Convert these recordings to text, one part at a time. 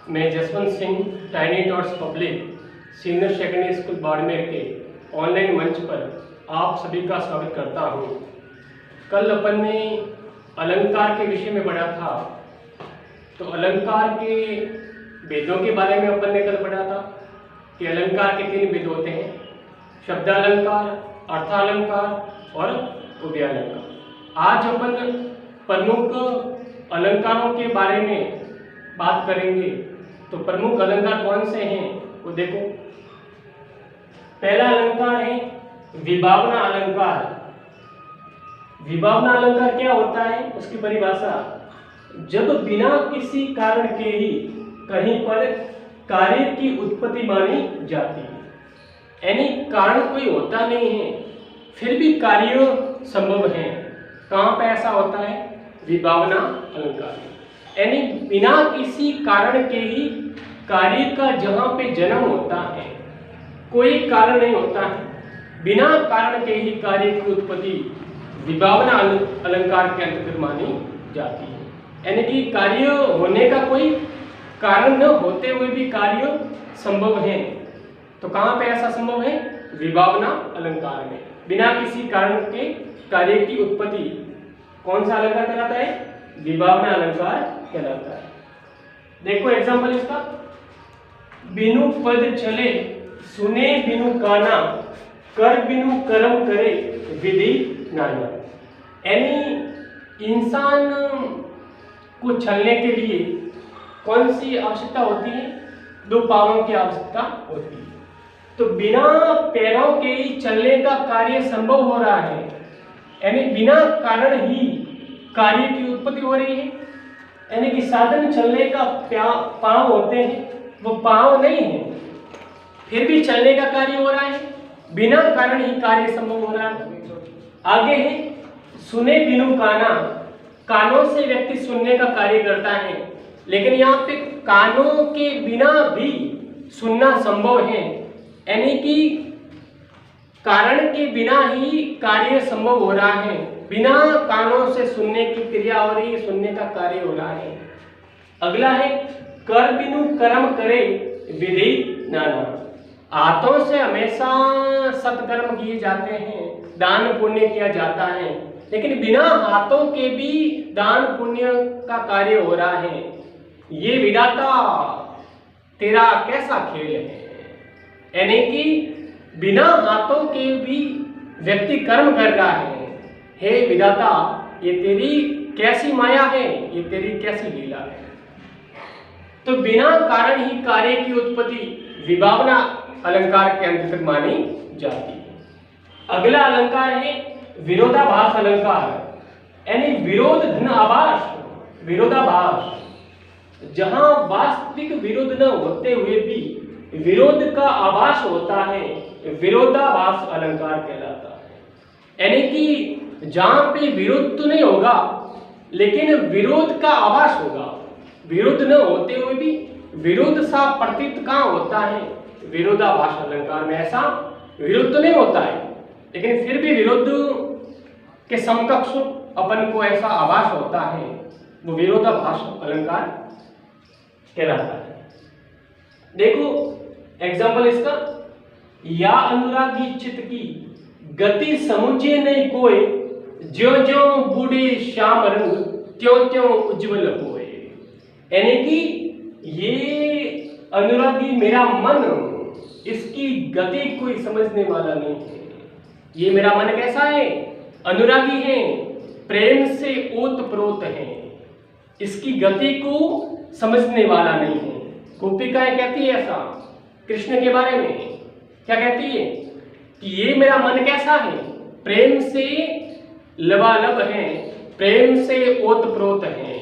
मैं Jaswant Singh tiny tots public senior secondary school Barmer के online मंच पर आप सभी का स्वागत करता हूँ। कल अपन ने अलंकार के विषय में पढ़ा था, तो अलंकार के भेदों के बारे में अपन ने कल पढ़ा था कि अलंकार के 3 भेद होते हैं: शब्दालंकार, अर्थालंकार और उभयालंकार। आज अपन प्रमुख अलंकारों के बारे में बात करेंगे। तो प्रमुख अलंकार कौन से हैं वो देखो। पहला अलंकार है विभावना अलंकार। विभावना अलंकार क्या होता है, उसकी परिभाषा: जब बिना किसी कारण के ही कहीं पर कार्य की उत्पत्ति मानी जाती है, यानी कारण कोई होता नहीं है फिर भी कार्य संभव है। कहाँ पे ऐसा होता है? विभावना अलंकार। यानी बिना किसी कारण के ही कार्य का जहाँ पे जन्म होता है, कोई कारण नहीं होता है, बिना कारण के ही कार्य की उत्पत्ति विभावना अलंकार के अंतर्गत मानी जाती है। यानी कि कार्य होने का कोई कारण न होते हुए भी कार्य संभव है। तो कहाँ पे ऐसा संभव है? विभावना अलंकार में। बिना किसी कारण के कार्य की उत्पत्ति कौन सा अलंकार कहलाता है? विभावना अलंकार कहलाता है। देखो एग्जांपल इसका: बिनु पद चले सुने बिनु काना, कर बिनु कर्म करे विधि नाना। यानी इंसान को चलने के लिए कौन सी आवश्यकता होती है? 2 पांवों की आवश्यकता होती है। तो बिना पैरों के ही चलने का कार्य संभव हो रहा है, यानी बिना कारण ही कार्य की उत्पत्ति हो रही है। यानी कि साधन चलने का पांव होते हैं, वो पांव नहीं है, फिर भी चलने का कार्य हो रहा है, बिना कारण ही कार्य संभव हो रहा है। आगे है सुने बिनु काना। कानों से व्यक्ति सुनने का कार्य करता है, लेकिन यहाँ पे कानों के बिना भी सुनना संभव है। यानी कि कारण के बिना ही कार्य संभव हो रहा है, बिना कानों से सुनने की क्रिया हो रही है, सुनने का कार्य हो रहा है। अगला है कर बिनु कर्म करे विधि नाना। हाथों से हमेशा सत्कर्म किए जाते हैं, दान पुण्य किया जाता है, लेकिन बिना हाथों के भी दान पुण्य का कार्य हो रहा है। ये विधाता तेरा कैसा खेल है। यानी कि बिना हाथों के भी व्यक्ति कर्म कर रहा है। हे विधाता, ये तेरी कैसी माया है, ये तेरी कैसी लीला है। तो बिना कारण ही कार्य की उत्पत्ति विभावना अलंकार के अंतर्गत मानी जाती है। अगला अलंकार है विरोधाभास अलंकार। यानी विरोध धन आभास। विरोधाभास, जहां वास्तविक विरोध न होते हुए भी विरोध का आभास होता है, विरोधाभास अलंकार कहलाता है। यानी कि जहां पे विरोध तो नहीं होगा, लेकिन विरोध का आभास होगा। विरोध न होते हुए भी विरोध सा प्रतीत कहाँ होता है? विरोधाभास अलंकार में। ऐसा विरोध तो नहीं होता है, लेकिन फिर भी विरोध के समकक्ष अपन को ऐसा आभास होता है, वो विरोधाभास अलंकार कहलाता है। देखो एग्जाम्पल इसका: या अनुरागी चित्त की गति समुझे नहीं कोई, ज्यों ज्यों बूढ़े श्याम रंग त्यों त्यों उज्ज्वल होए। यानी कि ये अनुरागी मेरा मन, इसकी गति कोई समझने वाला नहीं है। ये मेरा मन कैसा है? अनुरागी है, प्रेम से ओतप्रोत है, इसकी गति को समझने वाला नहीं है। गोपिकाएं कहती है ऐसा कृष्ण के बारे में। क्या कहती है? कि ये मेरा मन कैसा है? प्रेम से लबालब है, प्रेम से ओतप्रोत है,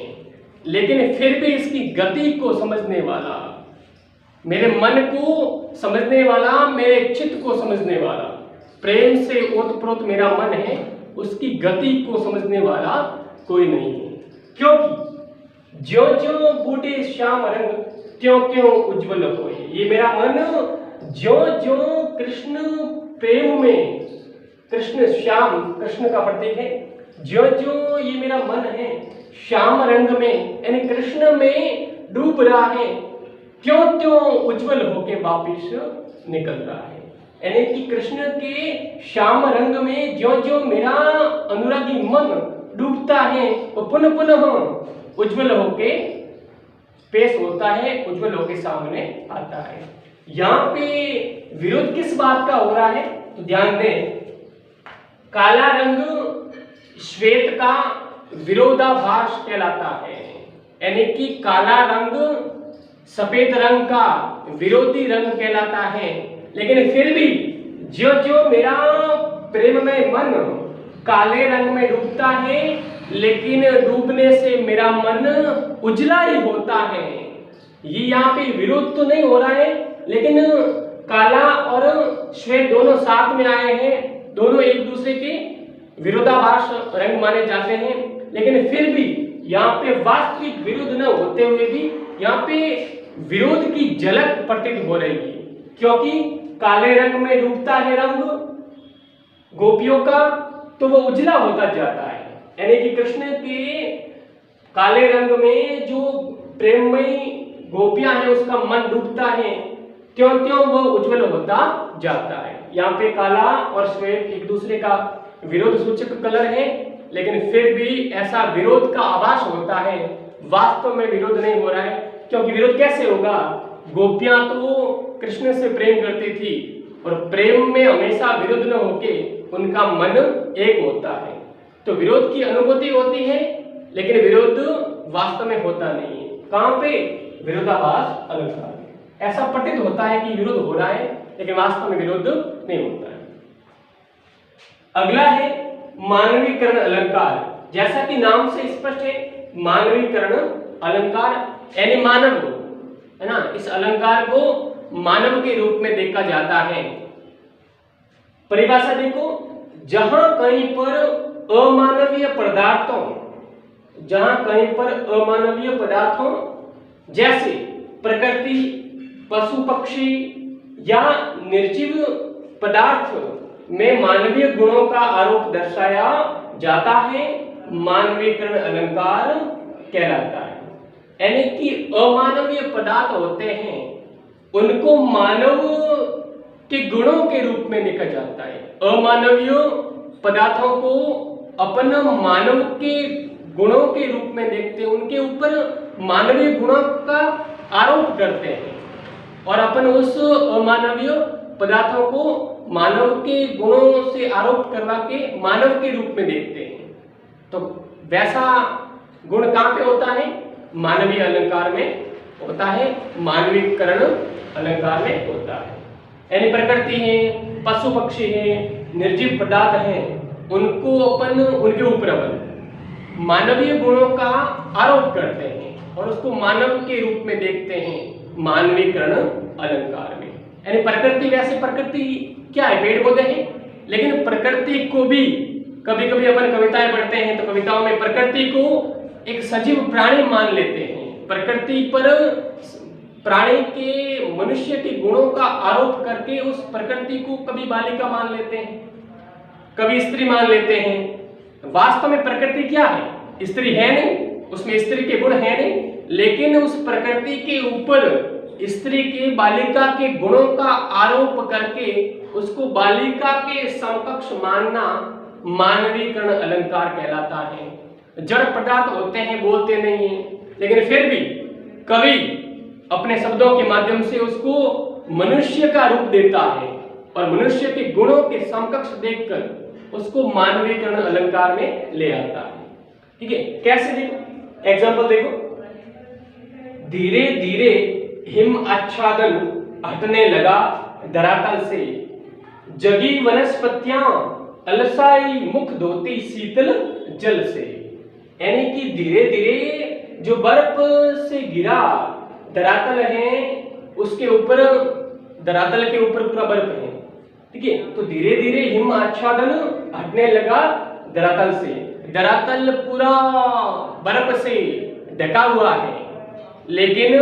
लेकिन फिर भी इसकी गति को समझने वाला, मेरे मन को समझने वाला, मेरे चित्त को समझने वाला, प्रेम से ओतप्रोत मेरा मन है, उसकी गति को समझने वाला कोई नहीं है। क्योंकि ज्यों ज्यों बूढ़े श्याम रंग त्यों त्यों उज्ज्वल होए। ये मेरा मन ज्यों ज्यों कृष्ण प्रेम में, कृष्ण श्याम कृष्ण का प्रतीक है, ज्यों ज्यों ये मेरा मन है श्याम रंग में, यानी कृष्ण में डूब रहा है, त्यों त्यों उज्जवल होके वापिस निकल रहा है। यानी कि कृष्ण के श्याम रंग में ज्यों ज्यों मेरा अनुरागी मन डूबता है वो पुनः पुनः उज्जवल होके पेश होता है, उज्जवल होके सामने आता है। यहाँ पे विरोध किस बात का हो रहा है तो ध्यान दें, काला रंग श्वेत का विरोधाभास कहलाता है। यानी कि काला रंग सफेद रंग का विरोधी रंग कहलाता है। लेकिन फिर भी जो जो मेरा प्रेममय मन काले रंग में डूबता है, लेकिन डूबने से मेरा मन उजला ही होता है। ये यहाँ पे विरोध तो नहीं हो रहा है, लेकिन काला और श्वेत दोनों साथ में आए हैं, दोनों एक दूसरे के विरोधाभास रंग माने जाते हैं। लेकिन फिर भी यहाँ पे वास्तविक विरोध न होते हुए भी यहाँ पे विरोध की झलक प्रतीत हो रही है, क्योंकि काले रंग में डूबता है रंग गोपियों का तो वो उजला होता जाता है। यानी कि कृष्ण के काले रंग में जो प्रेममयी गोपियां हैं उसका मन डूबता है, त्यों त्यों वो उज्जवल होता जाता है। यहाँ पे काला और श्वेत एक दूसरे का विरोध सूचक कलर है, लेकिन फिर भी ऐसा विरोध का आभास होता है, वास्तव में विरोध नहीं हो रहा है। क्योंकि विरोध कैसे होगा, गोपियां तो कृष्ण से प्रेम करती थी और प्रेम में हमेशा विरोध न होके उनका मन एक होता है, तो विरोध की अनुभूति होती है, लेकिन विरोध वास्तव में होता नहीं है। कहां पे, विरोधाभास अलंकार में ऐसा प्रतीत होता है कि विरोध हो रहा है, लेकिन वास्तव में विरोध नहीं होता है। अगला है मानवीकरण अलंकार। जैसा कि नाम से स्पष्ट है, मानवीकरण अलंकार यानी मानव, है ना, इस अलंकार को मानव के रूप में देखा जाता है। परिभाषा देखो, जहां कहीं पर अमानवीय पदार्थों, जहां कहीं पर अमानवीय पदार्थों जैसे प्रकृति, पशु पक्षी या निर्जीव पदार्थ में मानवीय गुणों का आरोप दर्शाया जाता है, मानवीकरण अलंकार कहलाता है। यानी कि अमानवीय पदार्थ होते हैं उनको मानव के गुणों के रूप में देखा जाता है। अमानवीय पदार्थों को अपन मानव के गुणों के रूप में देखते हैं, उनके ऊपर मानवीय गुणों का आरोप करते हैं और अपन उस अमानवीय पदार्थों को मानव के गुणों से आरोप करवा के मानव के रूप में देखते हैं। तो वैसा गुण कहां पे होता है, मानवीय अलंकार में होता है, मानवीकरण अलंकार में होता है। यानी प्रकृति है, पशु पक्षी है, निर्जीव पदार्थ है, उनको अपन उनके ऊपर अपन मानवीय गुणों का आरोप करते हैं और उसको मानव के रूप में देखते हैं, मानवीकरण अलंकार में। यानी प्रकृति, वैसे प्रकृति क्या है, पेड़ पौधे हैं, लेकिन प्रकृति को भी कभी कभी अपन कविताएं पढ़ते हैं तो कविताओं में प्रकृति को एक सजीव प्राणी मान लेते हैं। प्रकृति पर प्राणी के, मनुष्य के गुणों का आरोप करके उस प्रकृति को कभी बालिका मान लेते हैं, कभी स्त्री मान लेते हैं। वास्तव में प्रकृति क्या है, स्त्री है नहीं, उसमें स्त्री के गुण है नहीं, लेकिन उस प्रकृति के ऊपर स्त्री के, बालिका के गुणों का आरोप करके उसको बालिका के समकक्ष मानना मानवीकरण अलंकार कहलाता है। जड़ पदार्थ होते हैं, बोलते नहीं है, लेकिन फिर भी कवि अपने शब्दों के माध्यम से उसको मनुष्य का रूप देता है और मनुष्य के गुणों के समकक्ष देखकर उसको मानवीकरण अलंकार में ले आता है। ठीक है, कैसे देखो, एग्जांपल देखो, धीरे धीरे हिम आच्छादन हटने लगा धरातल से, जगी वनस्पतियां अलसाई मुख धोती शीतल जल से। यानी कि धीरे धीरे जो बर्फ से गिरा धरातल है, उसके ऊपर, धरातल के ऊपर पूरा बर्फ है, ठीक है, तो धीरे धीरे हिम आच्छादन हटने लगा धरातल से। धरातल पूरा बर्फ से ढका हुआ है, लेकिन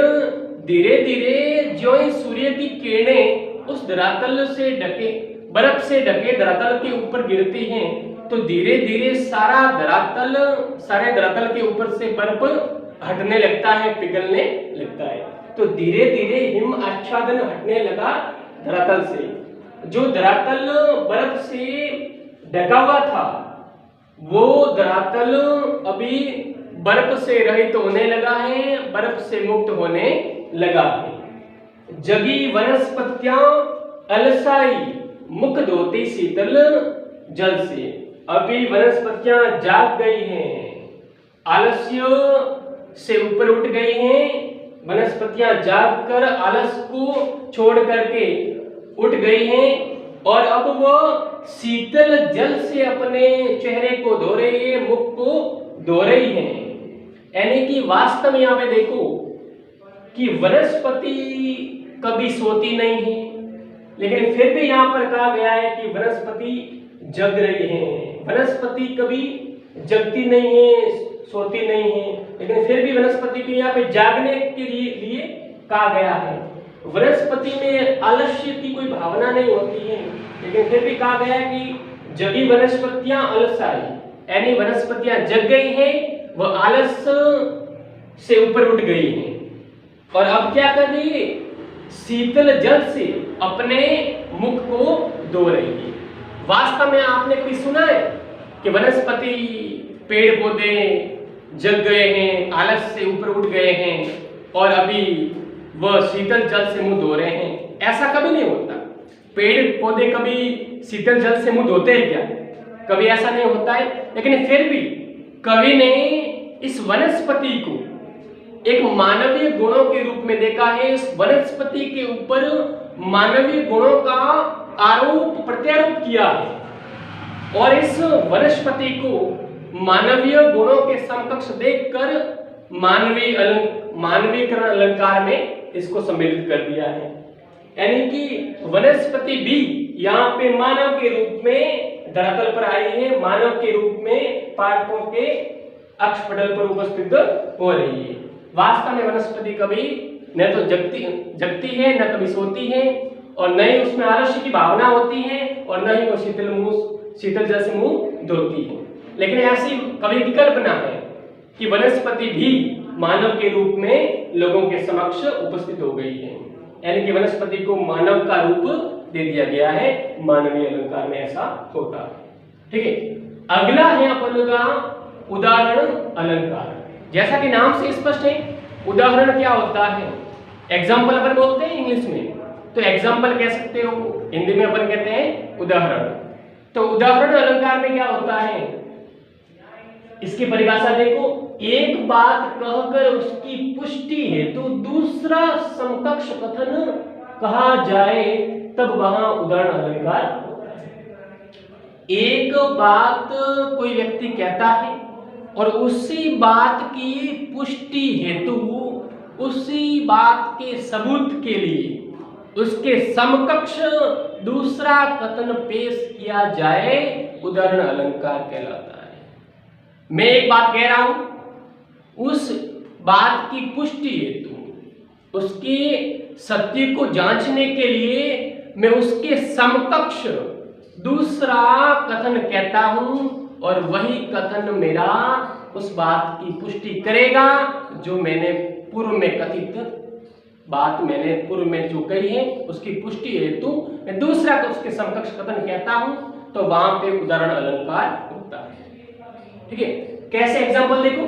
धीरे धीरे जो ही सूर्य की किरणें उस धरातल से ढके, बर्फ से ढके धरातल के ऊपर गिरती हैं, तो धीरे धीरे सारे धरातल के ऊपर से बर्फ हटने लगता है, पिघलने लगता है। तो धीरे धीरे हिम आच्छादन हटने लगा धरातल से। जो धरातल बर्फ से ढका हुआ था वो धरातल अभी बर्फ से रहित होने लगा है, बर्फ से मुक्त होने लगा है। जगी वनस्पतियां अलसाई मुख धोती शीतल जल से। अभी वनस्पतियां जाग गई हैं, आलस्य से ऊपर उठ गई हैं। वनस्पतियां जागकर आलस को छोड़ करके उठ गई हैं और अब वो शीतल जल से अपने चेहरे को धो रही है, मुख को धो रही है। यानी कि वास्तव में यहाँ पे देखो कि वनस्पति कभी सोती नहीं है, लेकिन फिर भी यहाँ पर कहा गया है कि वनस्पति जग रही है। वनस्पति कभी जगती नहीं है, सोती नहीं है, लेकिन फिर भी वनस्पति को यहाँ पे जागने के लिए कहा गया है। वनस्पति में आलस्य की कोई भावना नहीं होती है, लेकिन फिर भी कहा गया है कि जगी वनस्पतियां अलसाई, यानी वनस्पतियां जग गई हैं, वह आलस से ऊपर उठ गई हैं और अब क्या कर रही है? शीतल जल से अपने मुख को धो रही है। वास्तव में आपने कभी सुना है कि वनस्पति पेड़ पौधे जग गए हैं, आलस से ऊपर उठ गए हैं और अभी वह शीतल जल से मुंह धो रहे हैं? ऐसा कभी नहीं होता। पेड़ पौधे कभी शीतल जल से मुंह धोते हैं क्या? कभी ऐसा नहीं होता है। लेकिन फिर भी कवि ने इस वनस्पति को एक मानवीय गुणों के रूप में देखा है। इस वनस्पति के ऊपर मानवीय गुणों का आरोप प्रत्यारोप किया है और इस वनस्पति को मानवीय गुणों के समकक्ष देखकर मानवीयकरण अलंकार में इसको सम्मिलित कर दिया है। यानी कि वनस्पति भी यहाँ पे मानव के रूप में धरातल पर आई है, मानव के रूप में पाठकों के अक्षपटल पर उपस्थित हो रही है। वास्तव में वनस्पति कभी न तो जगती है, न कभी सोती है और न ही उसमें आलस्य की भावना होती है और न ही वो शीतल जल से मुंह धोती है। लेकिन ऐसी कवि की कल्पना है कि वनस्पति भी मानव के रूप में लोगों के समक्ष उपस्थित हो गई है, यानी कि वनस्पति को मानव का रूप दे दिया गया है। मानवीय अलंकार में ऐसा होता है। ठीक है, अगला है अपन का उदाहरण अलंकार। जैसा कि नाम से स्पष्ट है, उदाहरण क्या होता है? एग्जाम्पल अपन बोलते हैं इंग्लिश में, तो एग्जाम्पल कह सकते हो, हिंदी में अपन कहते हैं उदाहरण। तो उदाहरण अलंकार में क्या होता है, इसकी परिभाषा देखो। एक बात कहकर उसकी पुष्टि है तो दूसरा समकक्ष कथन कहा जाए तब वहां उदाहरण अलंकार होता है। एक बात कोई व्यक्ति कहता है और उसी बात की पुष्टि हेतु, उसी बात के सबूत के लिए उसके समकक्ष दूसरा कथन पेश किया जाए, उदाहरण अलंकार कहलाता है। मैं एक बात कह रहा हूं, उस बात की पुष्टि हेतु, उसके सत्य को जांचने के लिए मैं उसके समकक्ष दूसरा कथन कहता हूं और वही कथन मेरा उस बात की पुष्टि करेगा जो मैंने पूर्व में कथित बात मैंने पूर्व में जो कही है उसकी पुष्टि हेतु मैं दूसरा उसके समकक्ष कथन कहता हूं, तो वहां पे उदाहरण अलंकार होता है। ठीक है, कैसे? एग्जांपल देखो।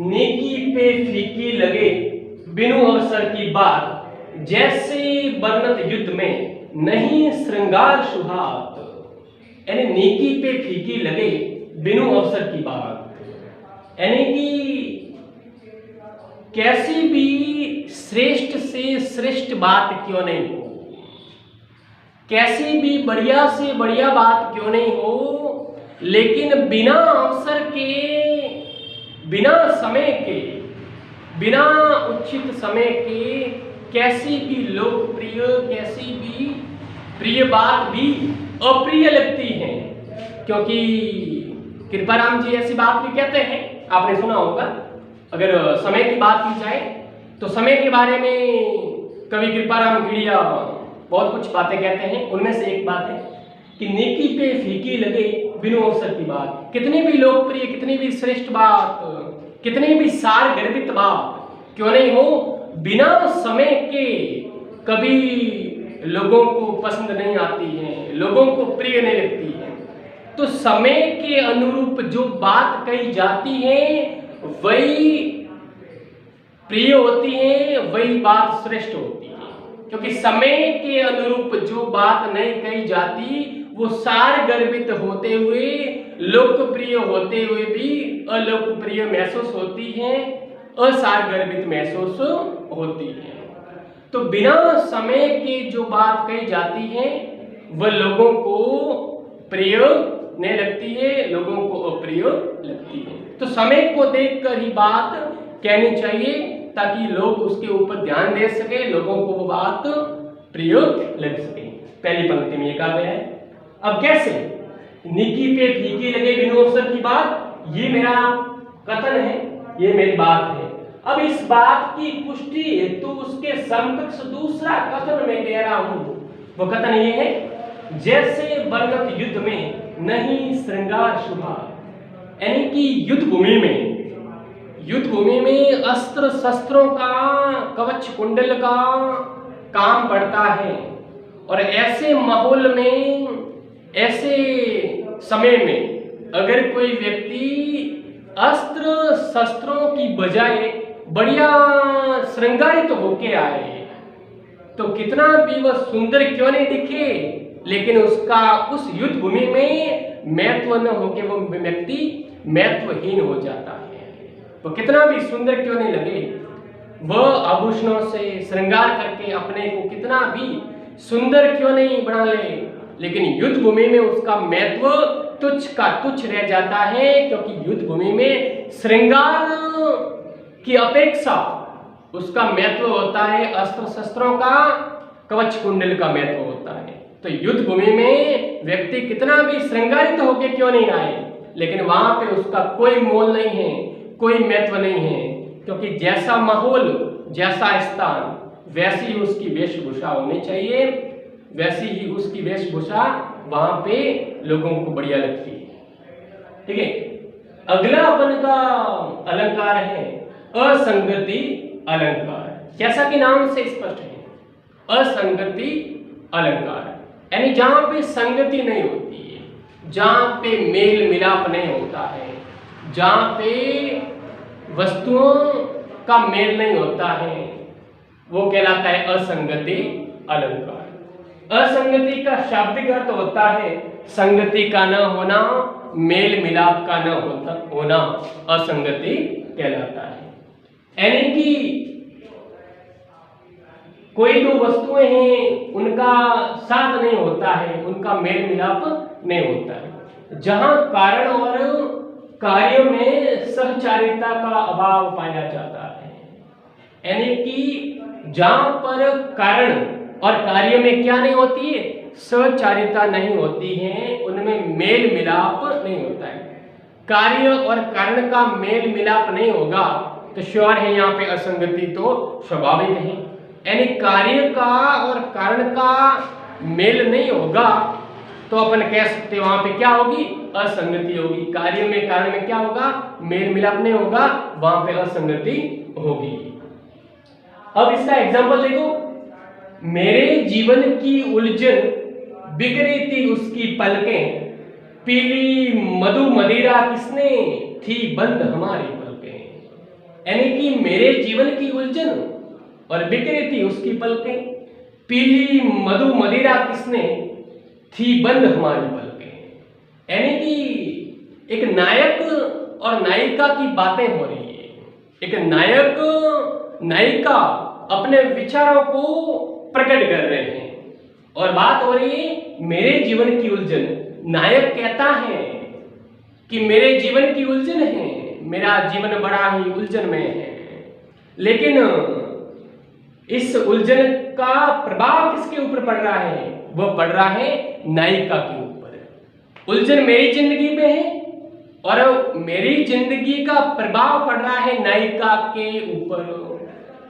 नेकी पे फीकी लगे बिनु अवसर की बात, जैसे वर्णत युद्ध में नहीं श्रृंगार सुहात। यानी नेकी पे फीकी लगे बिनु अवसर की बात, यानी कि कैसी भी श्रेष्ठ से श्रेष्ठ बात क्यों नहीं हो, कैसी भी बढ़िया से बढ़िया बात क्यों नहीं हो, लेकिन बिना अवसर के, बिना समय के, बिना उचित समय के कैसी भी लोकप्रिय, कैसी भी प्रिय बात भी अप्रिय लगती है। क्योंकि कृपाराम जी ऐसी बात भी कहते हैं, आपने सुना होगा। अगर समय की बात की जाए तो समय के बारे में कवि कृपाराम गिड़िया बहुत कुछ बातें कहते हैं। उनमें से एक बात है कि नेकी पे फीकी लगे बिनु अवसर की बात। कितनी भी लोकप्रिय, कितनी भी श्रेष्ठ बात, कितनी भी सार गर्भित बात क्यों नहीं हो, बिना समय के कभी लोगों को पसंद नहीं आती हैं, लोगों को प्रिय नहीं लगती है। तो समय के अनुरूप जो बात कही जाती है वही प्रिय होती है, वही बात श्रेष्ठ होती है। क्योंकि समय के अनुरूप जो बात नहीं कही जाती वो सार गर्भित होते हुए, लोकप्रिय होते हुए भी अलोकप्रिय महसूस होती है, असार गर्भित महसूस होती है। तो बिना समय के जो बात कही जाती है वह लोगों को प्रिय नहीं लगती है, लोगों को अप्रिय लगती है। तो समय को देखकर ही बात कहनी चाहिए ताकि लोग उसके ऊपर ध्यान दे सके, लोगों को वो बात प्रिय लग सके। पहली पंक्ति में ये कहा गया है। अब कैसे? निकी पे फीकी लगे बिनु अवसर की बात, ये मेरा कथन है, ये मेरी बात है। अब इस बात की पुष्टि हेतु उसके समकक्ष दूसरा कथन मैं कह रहा हूं। वो कथन ये है, जैसे वर्णत युद्ध में नहीं श्रृंगार शुभा, यानी कि युद्ध भूमि में अस्त्र शस्त्रों का, कवच कुंडल का काम पड़ता है। और ऐसे माहौल में, ऐसे समय में अगर कोई व्यक्ति अस्त्र शस्त्रों की बजाय बढ़िया श्रृंगारित होके आए तो कितना भी वह सुंदर क्यों नहीं दिखे, लेकिन उसका उस युद्ध भूमि में महत्व न होके वो व्यक्ति महत्वहीन हो जाता है। वो कितना भी सुंदर क्यों नहीं लगे, वह आभूषणों से श्रृंगार करके अपने को कितना भी सुंदर क्यों नहीं बना ले, लेकिन युद्ध भूमि में उसका महत्व तुच्छ का तुच्छ रह जाता है। क्योंकि युद्ध भूमि में श्रृंगार की अपेक्षा उसका महत्व होता है अस्त्र शस्त्रों का, कवच कुंडल का महत्व होता है। तो युद्ध भूमि में व्यक्ति कितना भी श्रृंगारित होके क्यों नहीं आए, लेकिन वहां पे उसका कोई मोल नहीं है, कोई महत्व नहीं है। क्योंकि जैसा माहौल, जैसा स्थान, वैसी ही उसकी वेशभूषा होनी चाहिए, वैसी ही उसकी वेशभूषा वहां पे लोगों को बढ़िया लगती है। ठीक है, अगला अपन का अलंकार है असंगति अलंकार। जैसा कि नाम से स्पष्ट है, असंगति अलंकार, यानी जहां पे संगति नहीं होती है, जहां पे मेल मिलाप नहीं होता है, जहां पे वस्तुओं का मेल नहीं होता है, वो कहलाता है असंगति अलंकार। असंगति का शाब्दिक अर्थ होता है संगति का न होना, मेल मिलाप का न होना असंगति कहलाता है। यानी कि कोई दो वस्तुएं हैं, उनका साथ नहीं होता है, उनका मेल मिलाप नहीं होता है। जहां कारण और कार्य में सहचारिता का अभाव पाया जाता है, यानी कि जहां पर कारण और कार्य में क्या नहीं होती है, सहचारिता नहीं होती है, उनमें मेल मिलाप नहीं होता है। कार्य और कारण का मेल मिलाप नहीं होगा तो श्योर है यहाँ पे असंगति तो स्वाभाविक है। यानी कार्य का और कारण का मेल नहीं होगा तो अपन कह सकते हैं वहां पे क्या होगी, असंगति होगी। कार्य में कारण में क्या होगा, मेल मिलाप नहीं होगा, वहां पे असंगति होगी। अब इसका एग्जांपल देखो, मेरे जीवन की उलझन बिगड़ी थी उसकी पलकें, पीली मधु मदिरा किसने थी बंद हमारी पलकें। यानी कि मेरे जीवन की उलझन और बिगड़ी थी उसकी पलकें, पीली मधु मदिरा किसने थी बंद हमारी पलकें। यानी कि एक नायक और नायिका की बातें हो रही है। एक नायक नायिका अपने विचारों को प्रकट कर रहे हैं और बात हो रही है मेरे जीवन की उलझन। नायक कहता है कि मेरे जीवन की उलझन है, मेरा जीवन बड़ा ही उलझन में है, लेकिन इस उलझन का प्रभाव किसके ऊपर पड़ रहा है, वह पड़ रहा है नायिका के ऊपर। उलझन मेरी जिंदगी में है और मेरी जिंदगी का प्रभाव पड़ रहा है नायिका के ऊपर,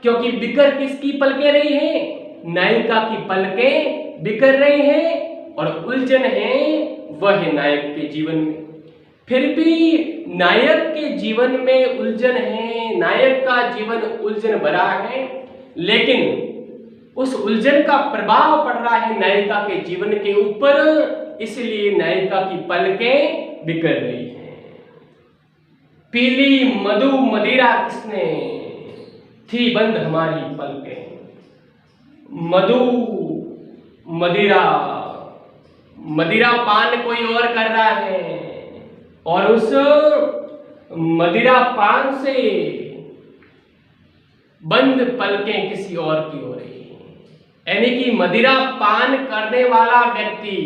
क्योंकि बिखर किसकी पलकें रही है, नायिका की पलकें बिखर रही हैं और उलझन है वह है नायक के जीवन में। फिर भी नायक के जीवन में उलझन है, नायक का जीवन उलझन भरा है, लेकिन उस उलझन का प्रभाव पड़ रहा है नायिका के जीवन के ऊपर, इसलिए नायिका की पलकें बिखर रही हैं। पीली मधु मदिरा किसने, थी बंद हमारी पलकें। मधु मदिरा, मदिरा पान कोई और कर रहा है और उस मदिरा पान से बंद पलकें किसी और की हो रही है। यानी कि मदिरा पान करने वाला व्यक्ति,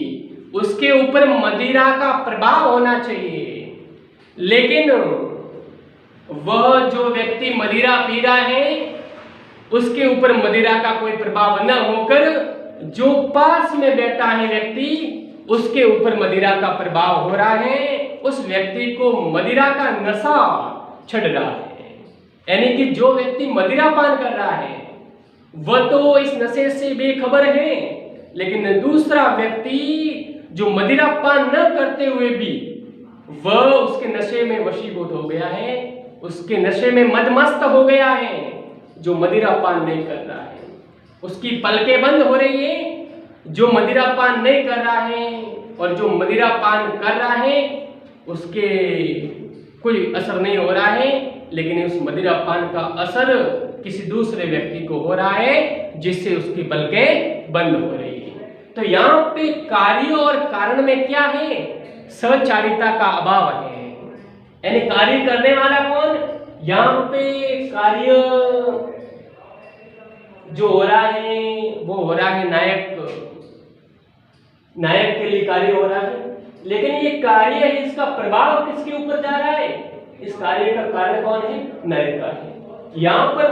उसके ऊपर मदिरा का प्रभाव होना चाहिए, लेकिन वह जो व्यक्ति मदिरा पी रहा है उसके ऊपर मदिरा का कोई प्रभाव न होकर जो पास में बैठा है व्यक्ति उसके ऊपर मदिरा का प्रभाव हो रहा है। उस व्यक्ति को मदिरा का नशा चढ़ रहा है। यानी कि जो व्यक्ति मदिरा पान कर रहा है वह तो इस नशे से बेखबर है, लेकिन दूसरा व्यक्ति जो मदिरा पान न करते हुए भी वह उसके नशे में वशीभूत हो गया है, उसके नशे में मदमस्त हो गया है। जो मदिरा पान नहीं कर रहा है उसकी पलकें बंद हो रही है, जो मदिरा पान नहीं कर रहा है और जो मदिरा पान कर रहा है उसके कोई असर नहीं हो रहा है, लेकिन उस मदिरा पान का असर किसी दूसरे व्यक्ति को हो रहा है जिससे उसकी पलकें बंद हो रही है। तो यहाँ पे कार्य और कारण में क्या है, सचारिता का अभाव है। यानी कार्य करने वाला कौन, यहाँ पे कार्य जो हो रहा है वो हो रहा है नायक, नायक के लिए कार्य हो रहा है, लेकिन ये कार्य है इसका प्रभाव किसके ऊपर जा रहा है, इस कार्य का कारण कौन है, नायिका है। यहाँ पर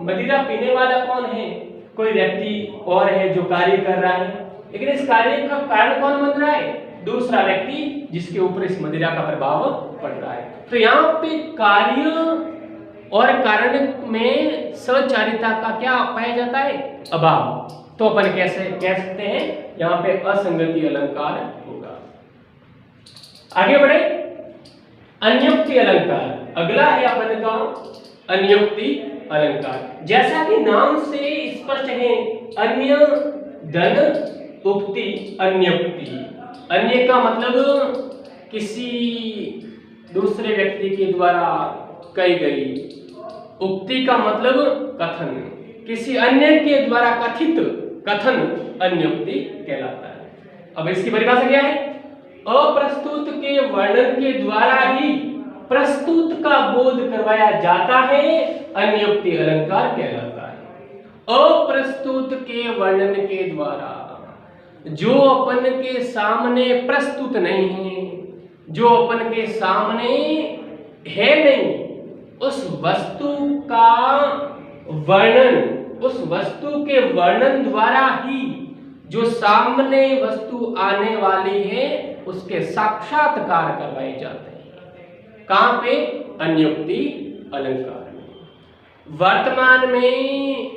मदिरा पीने वाला कौन है, कोई व्यक्ति और है जो कार्य कर रहा है, लेकिन इस कार्य का कारण कौन बन रहा है, दूसरा व्यक्ति जिसके ऊपर इस मदिरा का प्रभाव पड़ रहा है। तो यहाँ पे कार्य और कारण में सचारिता का क्या पाया जाता है, अभाव। तो अपन कैसे कह सकते हैं, यहाँ पे असंगति अलंकार होगा। आगे बढ़े, अन्योक्ति अलंकार अगला है अपन का, अन्योक्ति अलंकार। जैसा कि नाम से स्पष्ट है, अन्य धन उक्ति अन्योक्ति। अन्य का मतलब किसी दूसरे व्यक्ति के द्वारा कही गई, उक्ति का मतलब कथन, किसी अन्य के द्वारा कथित कथन अन्योक्ति कहलाता है। अब इसकी परिभाषा क्या है, अप्रस्तुत के वर्णन के द्वारा ही प्रस्तुत का बोध करवाया जाता है, अन्योक्ति अलंकार कहलाता है। अप्रस्तुत के वर्णन के द्वारा, जो अपन के सामने प्रस्तुत नहीं है, जो अपन के सामने है नहीं, उस वस्तु का वर्णन, उस वस्तु के वर्णन द्वारा ही जो सामने वस्तु आने वाली है उसके साक्षात्कार करवाए जाते हैं। कहां पे, अन्योक्ति अलंकार में। वर्तमान में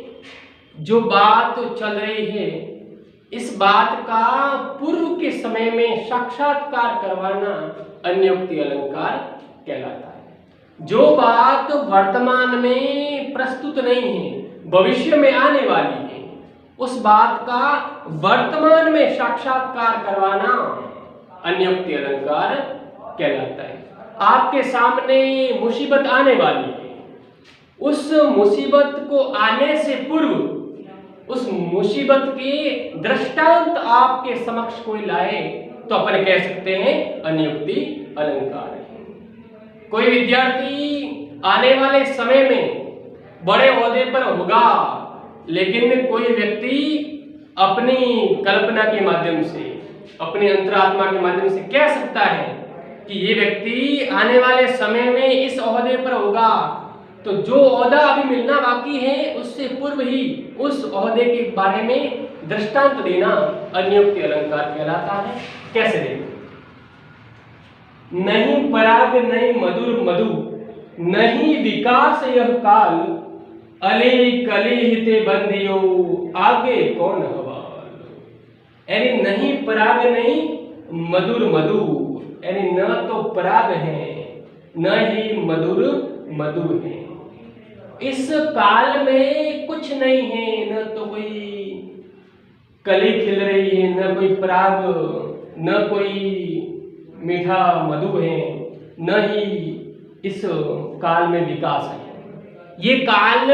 जो बात चल रही है, इस बात का पूर्व के समय में साक्षात्कार करवाना अन्योक्ति अलंकार कहलाता है। जो बात वर्तमान में प्रस्तुत नहीं है, भविष्य में आने वाली है, उस बात का वर्तमान में साक्षात्कार करवाना अन्योक्ति अलंकार कहलाता है। आपके सामने मुसीबत आने वाली है, उस मुसीबत को आने से पूर्व उस मुसीबत के दृष्टांत आपके समक्ष कोई लाए तो अपन कह सकते हैं अन्योक्ति अलंकार है। कोई विद्यार्थी आने वाले समय में बड़े ओहदे पर होगा, लेकिन कोई व्यक्ति अपनी कल्पना के माध्यम से, अपनी अंतरात्मा के माध्यम से कह सकता है कि ये व्यक्ति आने वाले समय में इस ओहदे पर होगा, तो जो ओहदा अभी मिलना बाकी है उससे पूर्व ही उस ओहदे के बारे में दृष्टांत देना अन्योक्ति अलंकार कहलाता है। कैसे देखो, नहीं पराग नहीं मधुर मधु, नहीं विकास यह काल, अले कले हिते बंधियो आगे कौन हवाल। यानी नहीं पराग नहीं मधुर मधु, यानी न तो पराग है न ही मधुर मधु है। इस काल में कुछ नहीं है, न तो कोई कली खिल रही है, न कोई पराग, न कोई मीठा मधु है, न ही इस काल में विकास है। ये काल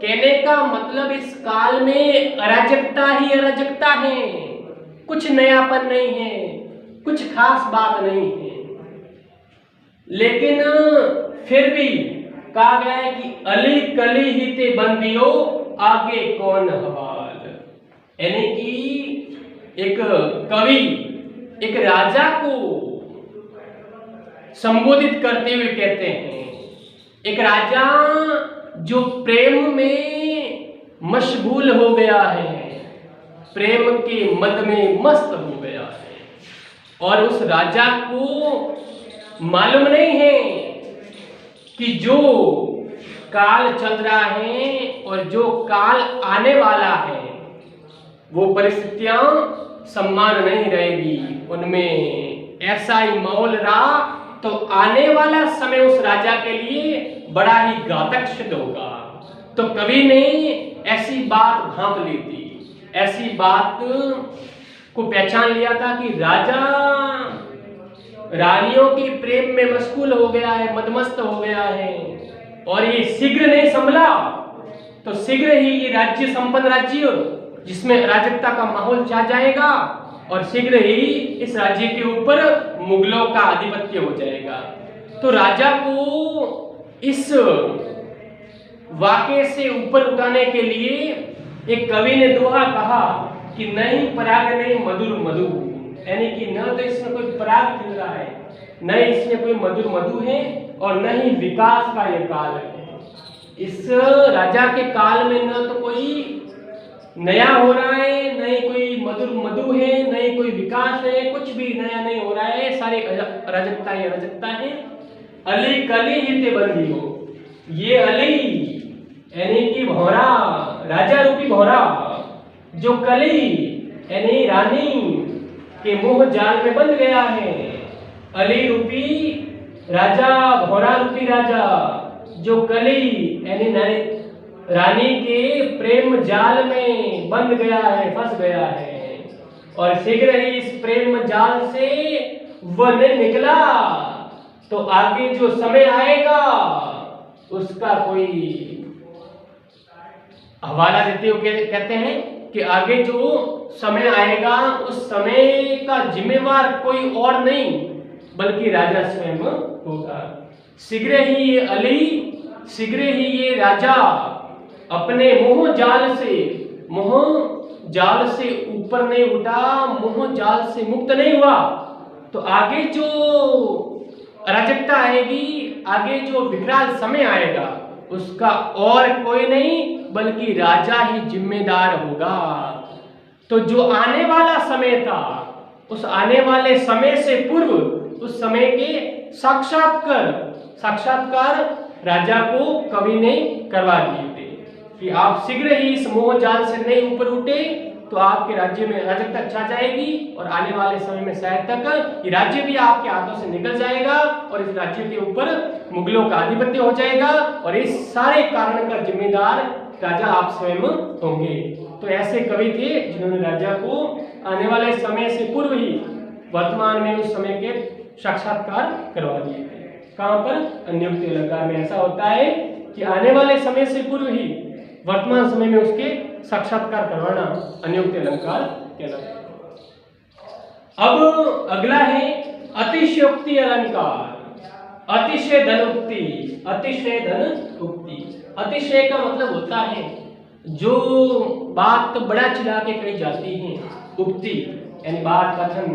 कहने का मतलब इस काल में अराजकता ही अराजकता है, कुछ नयापन नहीं है, कुछ खास बात नहीं है। लेकिन फिर भी कहा गया है कि अली कली ही ते बंदियो आगे कौन हवाल, यानी कि एक कवि एक राजा को संबोधित करते हुए कहते हैं, एक राजा जो प्रेम में मशगूल हो गया है, प्रेम के मद में मस्त हो गया है, और उस राजा को मालूम नहीं है कि जो काल चल रहा है और जो काल आने वाला है वो परिस्थितियां सम्मान नहीं रहेगी, उनमें ऐसा ही माहौल रहा तो आने वाला समय उस राजा के लिए बड़ा ही घातक सिद्ध होगा। तो कवि ने ऐसी बात भांप ली थी, ऐसी बात को पहचान लिया था कि राजा रानियों के प्रेम में मशगूल हो गया है, मदमस्त हो गया है, और ये शीघ्र नहीं संभला तो शीघ्र ही ये राज्य संपन्न राज्य जिसमें अराजकता का माहौल छा जाएगा, और शीघ्र ही इस राज्य के ऊपर मुगलों का आधिपत्य हो जाएगा। तो राजा को इस वाक़े से ऊपर उठाने के लिए एक कवि ने दोहा कहा कि नहीं पराग नहीं मधुर मधु, यानी कि न तो इसमें कोई पराग खिल रहा है, न इसमें कोई मधुर मधु है, और न ही विकास का यह काल है। इस राजा के काल में न तो कोई नया हो रहा है, न ही कोई मधुर मधु है, न ही कोई विकास है, कुछ भी नया नहीं हो रहा है, सारी अराजकता ही अराजकता है। अली कली ही ते बंदी हो, ये अली यानी कि भौरा, राजा रूपी भौरा, जो कली यानी रानी के मोह जाल में बंध गया है, अली रूपी राजा, भौरा रूपी राजा, जो कली यानी रानी के प्रेम जाल में बंध गया है, फंस गया है, और शीघ्र ही इस प्रेम जाल से वह नहीं निकला तो आगे जो समय आएगा उसका कोई हवाला देते हुए कहते हैं कि आगे जो समय आएगा उस समय का जिम्मेवार कोई और नहीं बल्कि राजा स्वयं होगा। शीघ्र ही ये अली, शीघ्र ही ये राजा अपने मोह जाल से ऊपर नहीं उठा, मोह जाल से मुक्त नहीं हुआ, तो आगे जो अराजकता आएगी, आगे जो विकराल समय आएगा उसका और कोई नहीं बल्कि राजा ही जिम्मेदार होगा। तो जो आने वाला समय था, उस आने वाले समय से पूर्व उस समय के साक्षात्कार राजा को कवि ने करवा दिए थे कि आप शीघ्र ही इस मोह जाल से नहीं ऊपर उठे तो आपके राज्य में अराजकता छा जाएगी, और आने वाले समय में शायद तक ये राज्य भी आपके हाथों से निकल जाएगा और इस राज्य के ऊपर मुगलों का आधिपत्य हो जाएगा, और इस सारे कारण का जिम्मेदार राजा आप स्वयं होंगे। तो ऐसे कवि थे जिन्होंने राजा को आने वाले समय से पूर्व ही वर्तमान में उस समय के साक्षात्कार करवा दिए थे। कहाँ पर? अन्योक्ति अलंकार में ऐसा होता है कि आने वाले समय से पूर्व ही वर्तमान समय में उसके साक्षात्कार करवाना अन्योक्ति अलंकार कहलाता है। अब अगला है अतिशयोक्ति अलंकार, अतिशय धन उक्ति, अतिशय धन उक्ति। अतिशय का मतलब होता है जो बात बड़ा चिढ़ा के कही जाती है, उक्ति यानी बात कथन,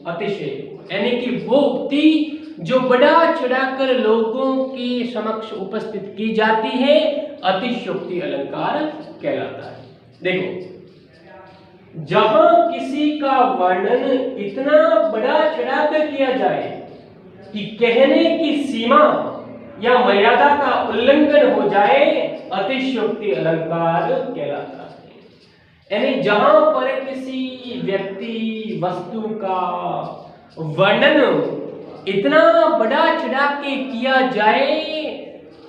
अतिशय यानी कि वो उक्ति जो बड़ा चढ़ाकर लोगों के समक्ष उपस्थित की जाती है, अतिशयोक्ति अलंकार कहलाता है। देखो, जहां किसी का वर्णन इतना बड़ा चढ़ाकर किया जाए कि कहने की सीमा या मर्यादा का उल्लंघन हो जाए, अतिशयोक्ति अलंकार कहलाता है। यानी जहां पर किसी व्यक्ति वस्तु का वर्णन इतना बड़ा चढ़ा के किया जाए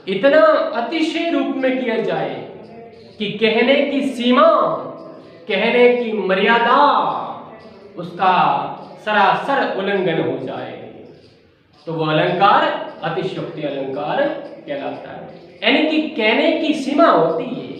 इतना अतिशय रूप में किया जाए कि कहने की सीमा, कहने की मर्यादा उसका सरासर उल्लंघन हो जाए, तो वो अलंकार अतिशयोक्ति अलंकार कहलाता है। यानी कि कहने की सीमा होती है,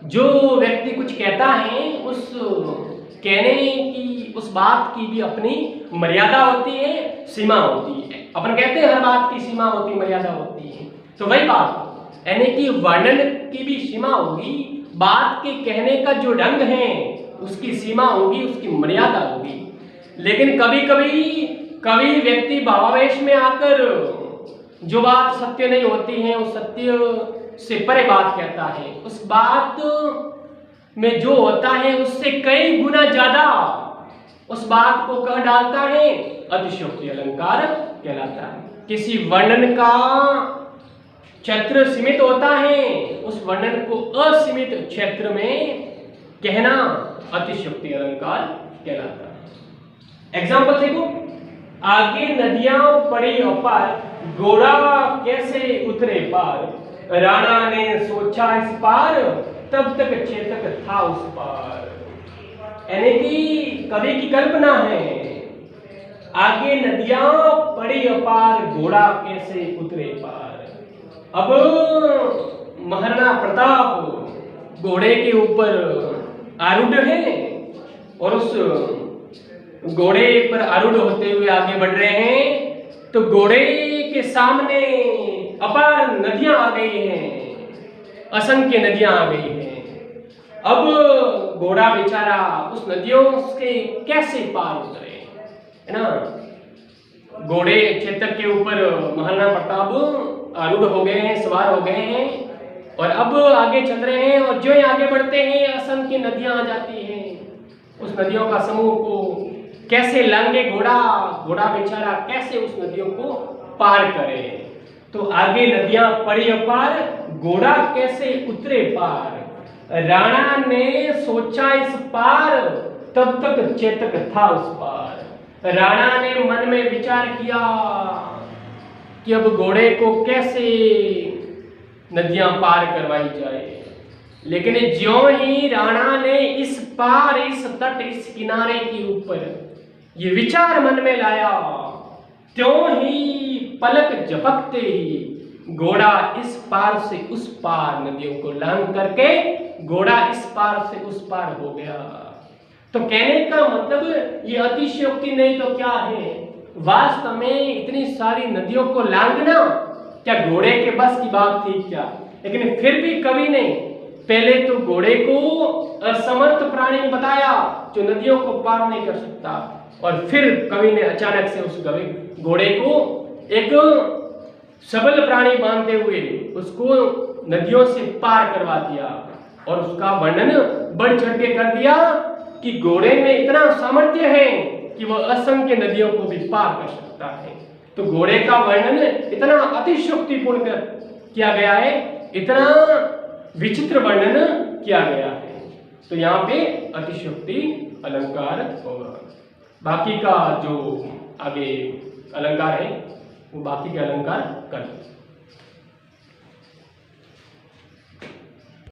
जो व्यक्ति कुछ कहता है उस कहने की, उस बात की भी अपनी मर्यादा होती है, सीमा होती है। अपन कहते हैं हर बात की सीमा होती, मर्यादा होती है, तो वही बात, यानी कि वर्णन की भी सीमा होगी, बात के कहने का जो ढंग है उसकी सीमा होगी, उसकी मर्यादा होगी। लेकिन कभी कभी व्यक्ति भावावेश में आकर जो बात सत्य नहीं होती है, उस सत्य से परे बात कहता है, उस बात में जो होता है उससे कई गुना ज्यादा उस बात को कह डालता है, अतिशयोक्ति अलंकार कहलाता है। किसी वर्णन का क्षेत्र सीमित होता है, उस वर्णन को असीमित क्षेत्र में कहना अतिशयोक्ति अलंकार कहलाता है। एग्जाम्पल देखो, आगे नदियां पड़ी अपार, घोड़ा कैसे उतरे पार, राणा ने सोचा इस पार, तब तक चेतक था उस पार। यानी कि कवि की कल्पना है, आगे नदियां पड़ी अपार, घोड़ा कैसे उतरे पार। अब महाराणा प्रताप घोड़े के ऊपर आरूढ़ है और उस घोड़े पर आरूढ़ होते हुए आगे बढ़ रहे हैं, तो घोड़े के सामने अपार नदियां आ गई हैं, असंख्य नदियां आ गई हैं। अब घोड़ा बेचारा उस नदियों से कैसे पार उतरे, है ना। घोड़े चेतक के ऊपर महाराणा प्रताप आरूढ़ हो गए हैं, सवार हो गए हैं, और अब आगे चल रहे हैं, और जो ही आगे बढ़ते हैं असंख्य नदियां आ जाती हैं। उस नदियों का समूह को कैसे लांगे घोड़ा बेचारा कैसे उस नदियों को पार करे। तो आगे नदियां पड़ी अपार, घोड़ा कैसे उतरे पार, राणा ने सोचा इस पार, तब तक चेतक था उस पार। राणा ने मन में विचार किया कि अब घोड़े को कैसे नदियां पार करवाई जाए। लेकिन ज्यों ही राणा ने इस पार, इस तट, इस किनारे के ऊपर ये विचार मन में लाया, त्यों ही पलक झपकते ही घोड़ा इस पार से उस पार नदियों को लांघ करके घोड़ा इस पार से उस पार हो गया। तो कहने का मतलब ये अतिशयोक्ति नहीं तो क्या है, वास्तव में इतनी सारी नदियों को लांघना क्या घोड़े के बस की बात थी क्या। लेकिन फिर भी कवि ने पहले तो घोड़े को असमर्थ प्राणी बताया जो नदियों को पार नहीं कर सकता, और फिर कवि ने अचानक से उस घोड़े को एक सबल प्राणी मानते हुए उसको नदियों से पार करवा दिया, और उसका वर्णन बढ़ चढ़ के कर दिया कि घोड़े में इतना सामर्थ्य है कि वह असंख्य नदियों को भी पार कर सकता है। तो घोड़े का वर्णन इतना अतिशयोक्तिपूर्ण किया गया है, इतना विचित्र वर्णन किया गया है, तो यहाँ पे अतिशयोक्ति अलंकार होगा। बाकी का जो आगे अलंकार है वो बाकी के अलंकार कर